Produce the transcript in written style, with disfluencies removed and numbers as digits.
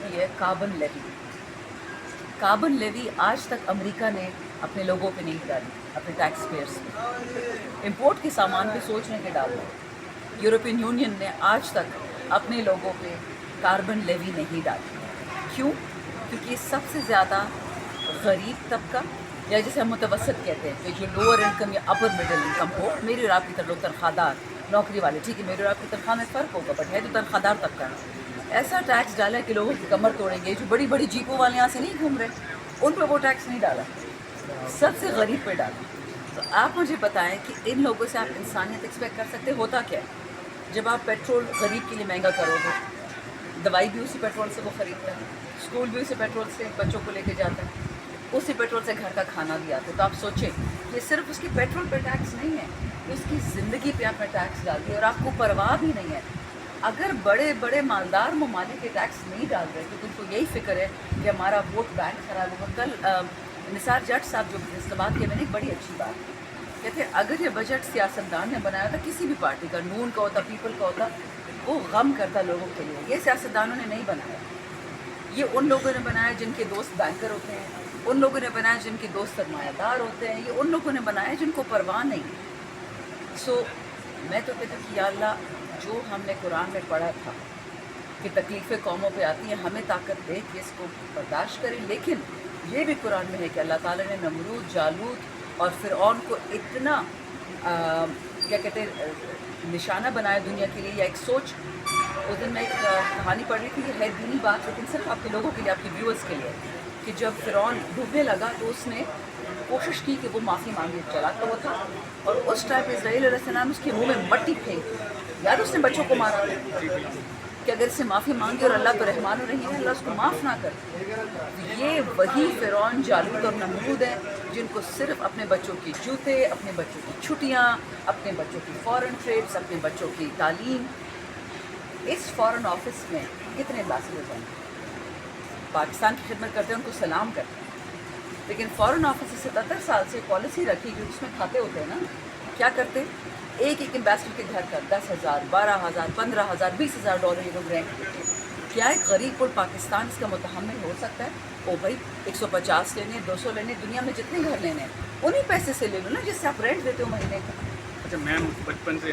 ہوتی ہے carbon levy. Carbon levy آج تک امریکہ نے اپنے لوگوں پہ نہیں ڈالی، اپنے ٹیکس پیئرس پہ. امپورٹ کے سامان پہ سوچنے کے ڈالا. یورپین یونین نے آج تک اپنے لوگوں پہ کاربن لیوی نہیں ڈالی. کیوں؟ کیونکہ سب سے زیادہ غریب طبقہ، یا جسے ہم متوسط کہتے ہیں، کہ جو لوور انکم یا اپر مڈل انکم ہو، میری اور آپ کی طرح لوگ تنخواہ دار نوکری والے، ٹھیک ہے میری اور آپ کی تنخواہ میں فرق ہوگا بٹ ہے تو تنخواہ دار طبقہ ہے. ایسا ٹیکس ڈالا ہے کہ لوگوں کی کمر توڑیں گے. جو بڑی بڑی جیپوں والے یہاں سے نہیں گھوم رہے، ان پہ وہ ٹیکس نہیں ڈالا، سب سے غریب پہ ڈالا. تو آپ مجھے بتائیں کہ ان لوگوں سے آپ انسانیت ایکسپیکٹ کر سکتے؟ ہوتا کیا ہے جب آپ پیٹرول غریب کے لیے مہنگا کرو گے؟ دوائی بھی اسی پیٹرول سے وہ خریدتا ہے، اسکول بھی اسی پیٹرول سے بچوں کو لے کے جاتا ہے، اسی پیٹرول سے گھر کا کھانا بھی آتا ہے. تو آپ سوچیں یہ صرف اس کی پیٹرول پہ ٹیکس نہیں ہے، اس کی زندگی پہ آپ نے ٹیکس ڈال دیا اور آپ کو پرواہ بھی نہیں ہے. اگر بڑے بڑے مالدار ممالک کے ٹیکس نہیں ڈال رہے کیونکہ ان کو یہی فکر ہے کہ ہمارا ووٹ بینک خراب ہوگا. کل نثار جٹ صاحب جو اس بات کے میں نے ایک بڑی اچھی بات کہتے ہیں، اگر یہ بجٹ سیاستدان نے بنایا تھا، کسی بھی پارٹی کا، نون کا ہوتا، پیپل کا ہوتا، وہ غم کرتا لوگوں کے لیے. یہ سیاستدانوں نے نہیں بنایا، یہ ان لوگوں نے بنایا جن کے دوست بینکر ہوتے ہیں، ان لوگوں نے بنایا جن کے دوست سرمایہ دار ہوتے ہیں، یہ ان لوگوں نے بنایا جن کو پرواہ نہیں. سو میں تو کہتی ہوں کہ یا اللہ، جو ہم نے قرآن میں پڑھا تھا کہ تکلیفیں قوموں پہ آتی ہیں، ہمیں طاقت دے کہ اس کو برداشت کریں. لیکن یہ بھی قرآن میں ہے کہ اللہ تعالیٰ نے نمرود، جالوت اور فرعون کو اتنا کیا کہتے ہیں نشانہ بنایا دنیا کے لیے، یا ایک سوچ. اس دن میں ایک کہانی پڑھ رہی تھی، یہ ہے دینی بات لیکن صرف آپ کے لوگوں کے لیے، آپ کے ویورز کے لیے، کہ جب فرعون ڈوبنے لگا تو اس نے کوشش کی کہ وہ معافی مانگے. چلاتا ہوا تھا اور اس ٹائم پہ اسرائیل علیہ السلام اس کے منہ میں مٹی پھینک. یاد اس نے بچوں کو مارا کہ اگر اس سے معافی مانگے، اور اللہ تو رحمان الرحیم ہے، اللہ اس کو معاف نہ کرے. یہ وہی فرعون، جالوت اور نمرود ہیں جن کو صرف اپنے بچوں کی جوتے، اپنے بچوں کی چھٹیاں، اپنے بچوں کی فورن ٹرپس، اپنے بچوں کی تعلیم. اس فورن آفس میں کتنے امبیسڈرز ہیں پاکستان کی خدمت کرتے ہیں، ان کو سلام کرتے ہیں. لیکن فورن آفس سے 77 سال سے پالیسی رکھی کہ اس میں کھاتے ہوتے ہیں نا، کیا کرتے؟ ایک امبیسڈر کے گھر کا 10,000 12,000 15,000 $20,000 یہ لوگ رینٹ دیتے. کیا ایک غریب کو پاکستان اس کا متحمل ہو سکتا ہے؟ او بھائی 150 لینے، 200 لینے، دنیا میں جتنے گھر لینے ہیں انہیں پیسے سے لے لو نا جس سے آپ رینٹ دیتے ہو مہینے کا. اچھا میم، بچپن سے